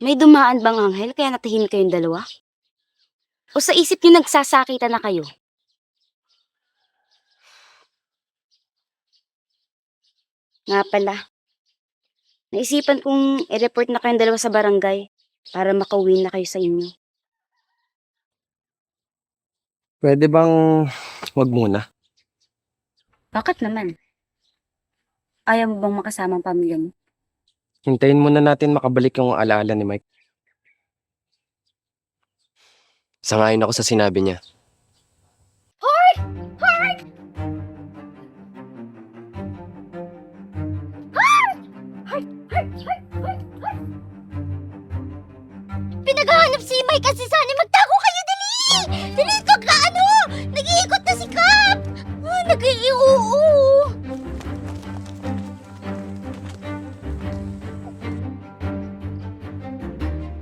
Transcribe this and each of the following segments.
May dumaan bang anghel kaya natahimik kayong dalawa? O sa isip niyo nagsasakitan na kayo? Nga pala, naisipan kong i-report na kayong dalawa sa barangay para makauwi na kayo sa inyo. Pwede bang wag muna? Bakit naman? Ayaw mo bang makasama ang pamilya mo? Hintayin muna natin makabalik yung alaala ni Mike. Sangayon ako sa sinabi niya. Pinaghahanap si Mike at si Sunny. Magtago kayo, dali! Dali, ano? Nag-iikot na si Cap! Nag-iuuu!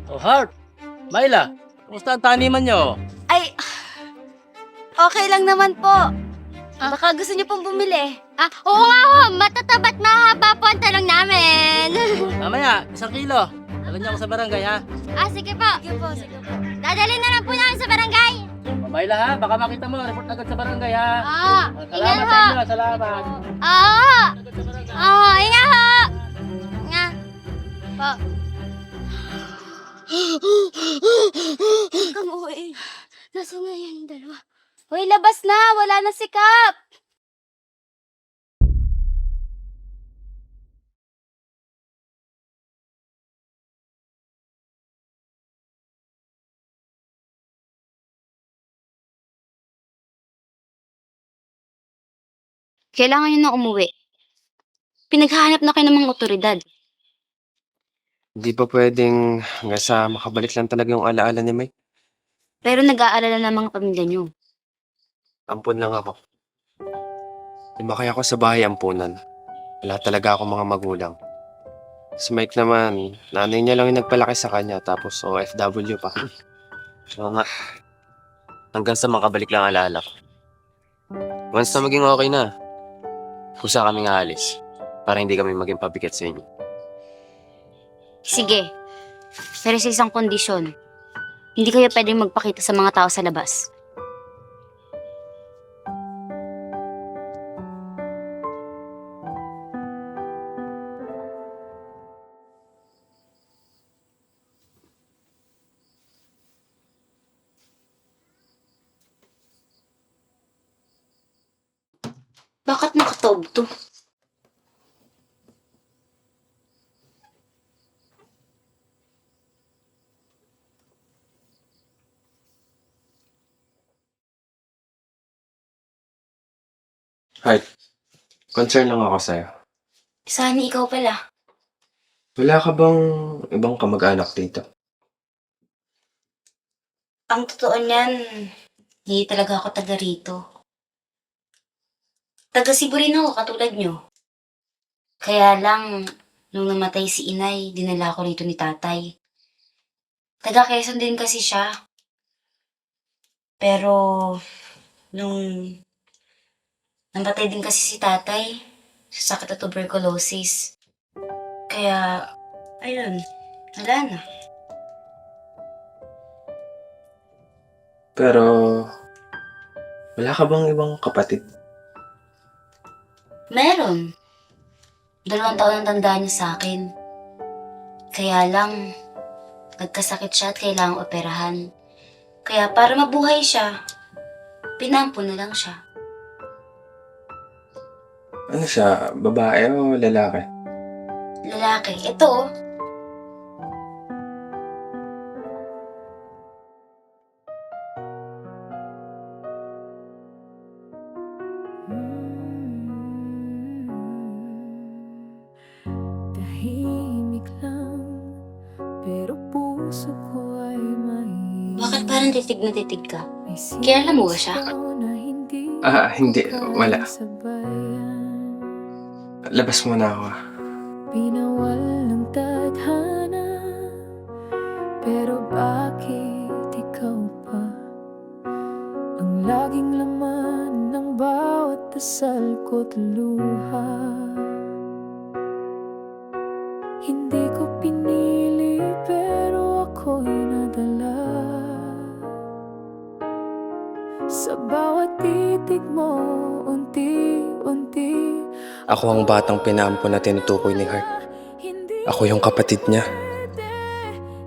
Oh, Heart! Myla! Kumusta ang taniman nyo? Ay, okay lang naman po. Baka gusto niyo pong bumili. Oo nga ho! Matataba't mahaba po ang talong namin! Mamaya, 1 kilo. Dalhin niyo ako sa barangay, ha? Sige po! Sige po, sige po. Dadalhin na lang po namin sa barangay! Oh, Myla, ha? Baka makita mo, report agad sa barangay, ha? Oo! Salamat Ingat sa ho! inyo, salamat. Oo! Agad sa barangay. Oo! Ingat ho! Nga! Po! Kang uwi. Nasa nga yan, dalawa. Hoy, labas na. Wala na si Kap. Kailangan niyo na umuwi. Pinaghahanap na kayo ng mga otoridad. Hindi pa pwedeng hanggang sa makabalik lang talaga yung alaala ni Mike. Pero nag-aalala na mga pamilya niyo. Ampun lang ako. Lumakay ako sa bahay ampunan. Wala talaga akong mga magulang. Si Mike naman, nanay niya lang yung nagpalaki sa kanya tapos OFW pa. So nga, hanggang sa makabalik lang alaala ko. Once na maging okay na, kusa kaming aalis para hindi kami maging pabigat sa inyo. Sige. Pero sa isang kondisyon. Hindi kayo pwedeng magpakita sa mga tao sa labas. Bakit nakataob to? Heart, concern lang ako sa'yo. Sani, ikaw pala. Wala ka bang ibang kamag-anak dito? Ang totoo niyan, hindi talaga ako taga rito. Taga Cebu rin ako, katulad nyo. Kaya lang, nung namatay si inay, dinala ko rito ni tatay. Taga Quezon din kasi siya. Pero, nung namatay din kasi si tatay, sa sakit at tuberculosis. Kaya, ayun, wala na. Pero, wala ka bang ibang kapatid? Meron. 2 taon ang tanda niya sa akin. Kaya lang, nagkasakit siya at kailangang operahan. Kaya para mabuhay siya, pinampo na lang siya. Ano siya, babae o lalaki? Lalaki, ito oh. Tahimik lang, pero puso ko ay may Bakit parang titig na titig ka? may Kilala mo ba siya? sigaw na hindi Hindi. Wala. sabayan. Labas muna ako. Pinawal ng tadhana, pero bakit ikaw pa ang laging laman ng bawat dasal ko't luha? Hindi ko pinili pero Sa bawat titig mo, unti-unti. Ako ang batang pinaampon na tinutukoy ni Hart. Ako yung kapatid niya.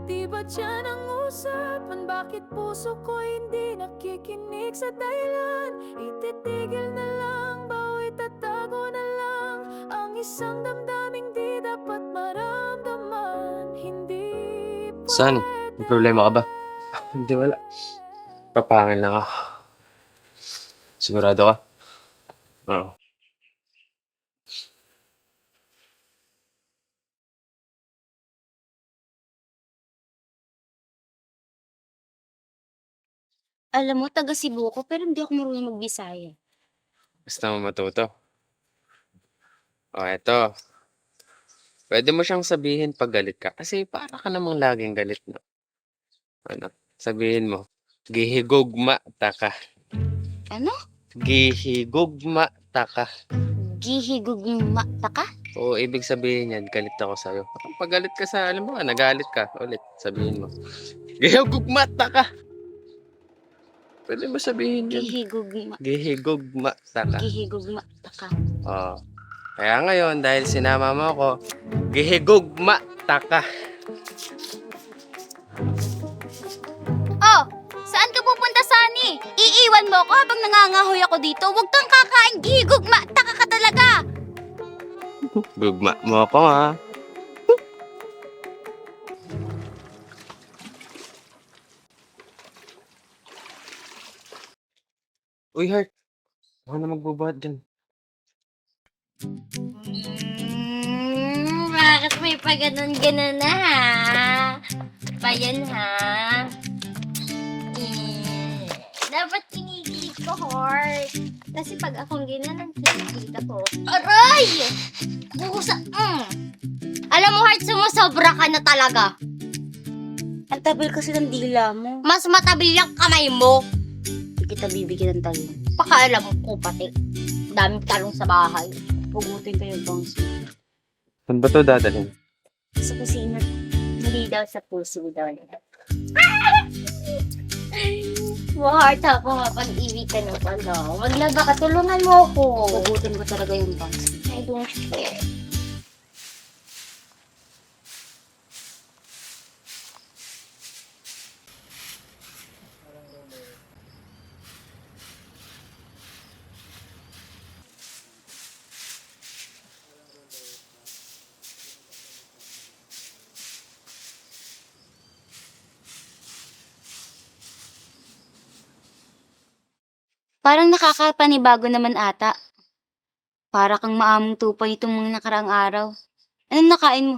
Di ba dyan ang usapan? Bakit puso ko hindi nakikinig sa dahilan? Ititigil na lang, bawi tatago na lang ang isang damdaming di dapat maramdaman. Hindi San? May problema ka ba? Hindi, wala. Papangil lang ako. Sigurado ka? Oo. Alam mo, taga Cebu ko, pero hindi ako marunong magbisaya. Gusto mo matuto? O, eto. Pwede mo siyang sabihin pag galit ka. Kasi para ka namang laging galit, no? Ano? Sabihin mo, gihigugma taka. Ano? Gihigugma taka. Gihigugma ka? Oo, ibig sabihin yan, galit ako sa'yo. Pag galit ka sa, alam mo nga, nagalit ka, ulit, sabihin mo. Gihigugma taka. Pwede mo sabihin yan. Gihigugma. Gihigugma taka. Gihigugma ka. Oo. Kaya ngayon, dahil sinama mo ako, gihigugma taka. Oh, saan ka pupunta, Sunny? Iiwan mo ako habang nangangahoy ako dito. Huwag kang kakain, gigugma. Taka ka talaga. Gugma mo ako, ha? Uy, Heart. Ako na magbubuhat dyan. Bakit may pa ganun-ganun na, ha? Pa yan, ha? Dapat kinikilig ko, Heart. Kasi pag akong ginanon, kinikilig ako. Aray! Busa, Alam mo, Heart, sumusobra ka na talaga. Ang tabil kasi ng dila mo. Mas matabil yung kamay mo. Hindi kita bibigyan ng talong. Pakaalam ko pati. Daming talong sa bahay. Pugutin ko yung bangs mo. Saan ba ito dadalhin? Sa kusina. Hindi daw sa puso daw nila. Heart, ako mapag-ibig ka na pala. Maglaba ka, tulungan mo ako. Pugutin ko talaga yung bangs mo. I don't care. Parang nakakapanibago naman ata. Para kang maamong tupay itong mga nakaraang araw. Anong nakain mo?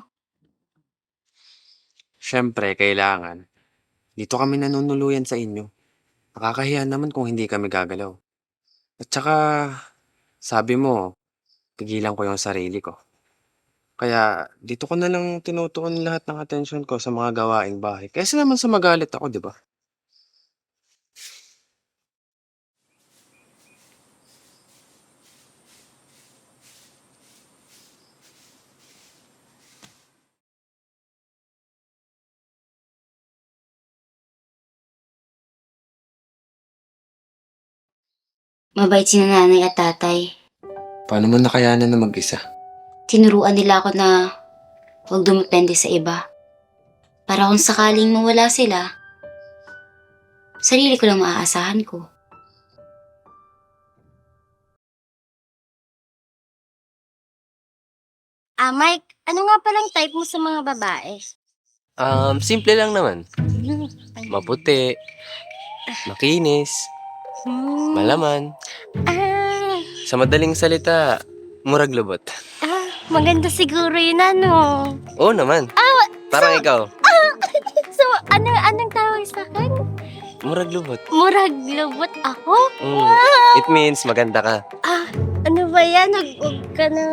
Siyempre, kailangan. Dito kami nanunuluyan sa inyo. Nakakahiya naman kung hindi kami gagalaw. At saka, sabi mo, pigilan ko yung sarili ko. Kaya, dito ko na lang tinutuon lahat ng atensyon ko sa mga gawaing bahay. Kaysa naman sa magalit ako, di ba? Mabait si nanay at tatay. Paano mo nakayanan na mag-isa? Tinuruan nila ako na huwag dumepende sa iba. Para kung sakaling mawala sila, sarili ko lang maaasahan ko. Mike, ano nga palang type mo sa mga babae? Simple lang naman. Maputi, makinis, malaman. Sa madaling salita, murag lubot. Maganda siguro yun, ano? Oo naman. Parang ikaw, So, anong tawag sa akin? murag lubot. Murag lubot ako? It means maganda ka. Ano ba yan? Huwag ka na...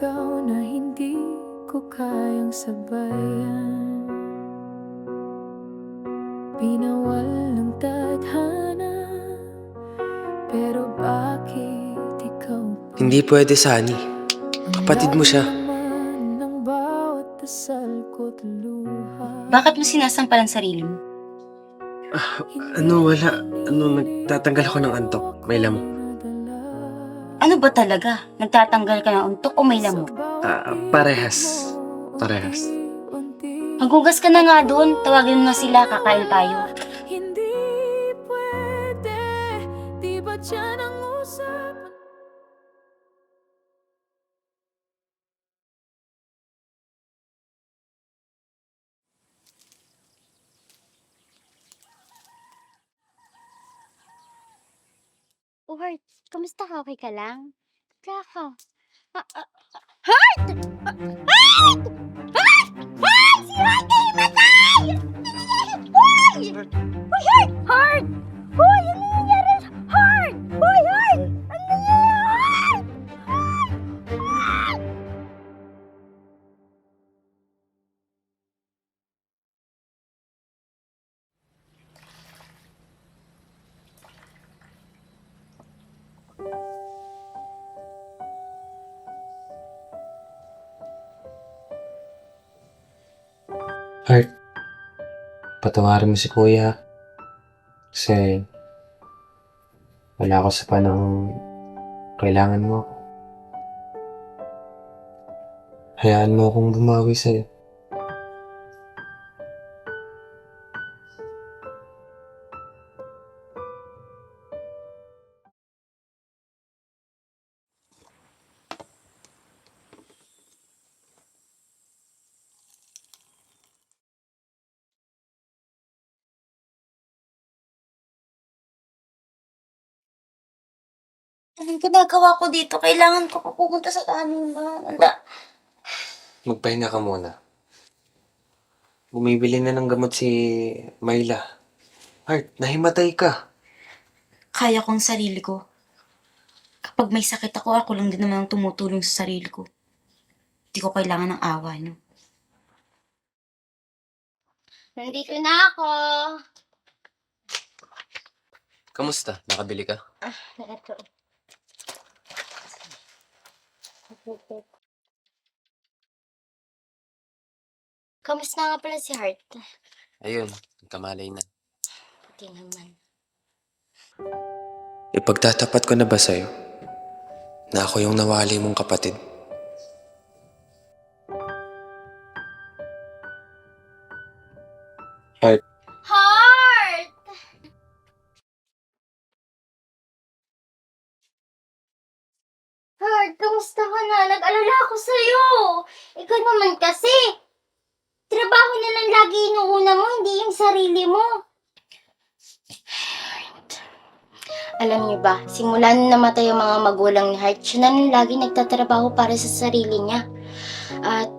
sigaw na hindi ko kayang sabayan. Binawal ng tadhana, pero bakit ikaw pa? Hindi pwede, Sunny. Kapatid mo siya. Ang laman ng bawat dasal ko't luha. Bakit mo sinasampalan sarili mo? Wala. Nagtatanggal ako ng antok. May lamok. Ano ba talaga? Nagtatanggal ka ng untok o may lamok? Parehas. Parehas. Maghugas ka na nga doon. Tawagin mo na sila, kakain tayo. Hindi pwede, di ba dyan ang usapan? Oh, Heart, kamusta ka? Okay ka lang? Kaya ka. Heart! Heart! Heart! Heart! Si Heart ay matay! Hoy! Hoy, Heart! Heart! Hoy, ano nangyari? Heart! Hoy, Heart! Ano nangyari? Heart! Heart, patawarin mo si Kuya. Kasi wala ako sa panahong kailangan mo. Hayaan mo akong bumawi sa'yo. Anong ginagawa ko dito? Kailangan ko pa pupunta sa tanunan. Magpahinga ka muna. Bumibili na ng gamot si Myla. Heart, nahimatay ka. Kaya kong sarili ko. Kapag may sakit ako lang din naman ang tumutulong sa sarili ko. Hindi ko kailangan ng awa niyo. Nandito na ako. Kamusta? Nakabili ka? Ito. Kamusta nga pala si Heart? Ayun, kamalay na. Hindi naman. Ipagtatapat ko na ba sa'yo na ako yung nawali mong kapatid? Heart, Heart! Heart, kamusta ka na? Nag-alala ako sa'yo. Ikaw naman kasi. Trabaho na lang lagi inuuna mo, hindi yung sarili mo. Alam niyo ba, simula nung namatay ang mga magulang ni Heart, siya na lang lagi nagtatrabaho para sa sarili niya. At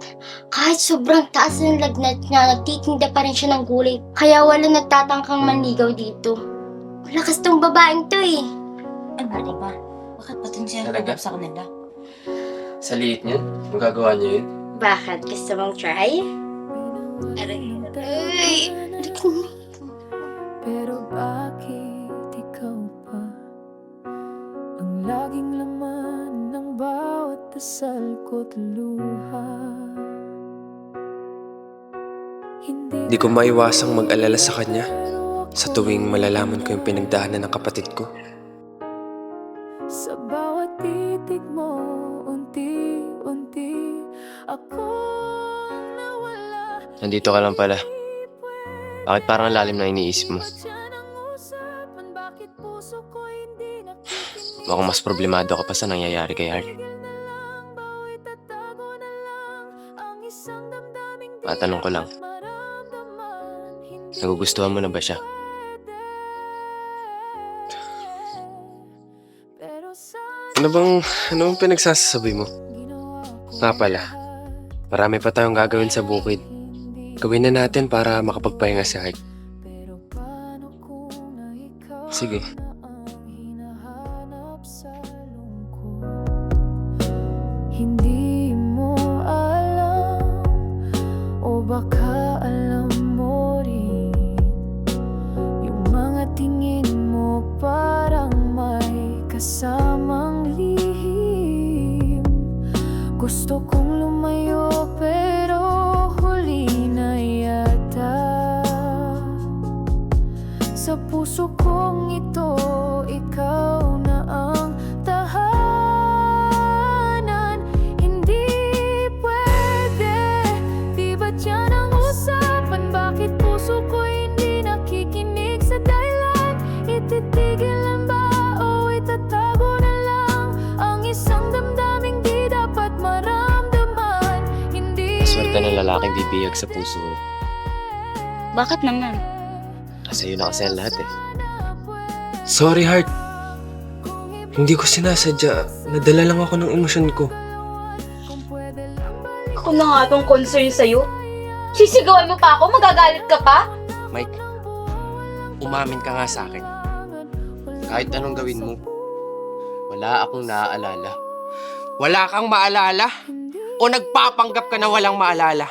kahit sobrang taas ng lagnat niya, nagtitinda pa rin siya ng gulay. Kaya wala nagtatangkang manligaw dito. Malakas tong babaeng to eh. Ano ka ba? Bakit pa din siya Talaga? nagagap sa kanila? sa liit niya, magagawa niyo yun? Bakit? Gusto mong try? Aray! Pero bakit ikaw pa ang laging laman ng bawat dasal ko't luha? Di ko maiwasang mag-alala sa kanya sa tuwing malalaman ko yung pinagdaanan ng kapatid ko. Sa bawat titig mo, unti-unti akong nawala. Nandito ka lang pala. Bakit parang lalim na iniisip mo? Mukhang mas problemado ka pa sa nangyayari kay Heart. Matanong ko lang, nagugustuhan mo na ba siya? Ano bang pinagsasabi mo? Nga pala, marami pa tayong gagawin sa bukid. Gawin na natin para makapagpahinga si Heart. Sige. Hindi baka alam mo rin, yung mga tingin mo parang may kasamang lihim. Gusto kong lumayo pero huli na yata. Sa puso kong ito, ikaw na ang tahanan. Hindi pwede, di ba't yan ang usapan? Bakit puso ko hindi nakikinig sa dahilan? Ititigil lang ba o itatago na lang ang isang damdaming di dapat maramdaman? Hindi Swerte ng lalaking bibiyag sa puso. Bakit naman? Sa'yo na kasi ang lahat eh. Sorry, Heart. Hindi ko sinasadya. Nadala lang ako ng emosyon ko. Ako na nga tong concern sa'yo. Sisigawan mo pa ako? Magagalit ka pa? Mike, umamin ka nga sa akin. Kahit anong gawin mo, wala akong naaalala. Wala kang maalala? O nagpapanggap ka na walang maalala?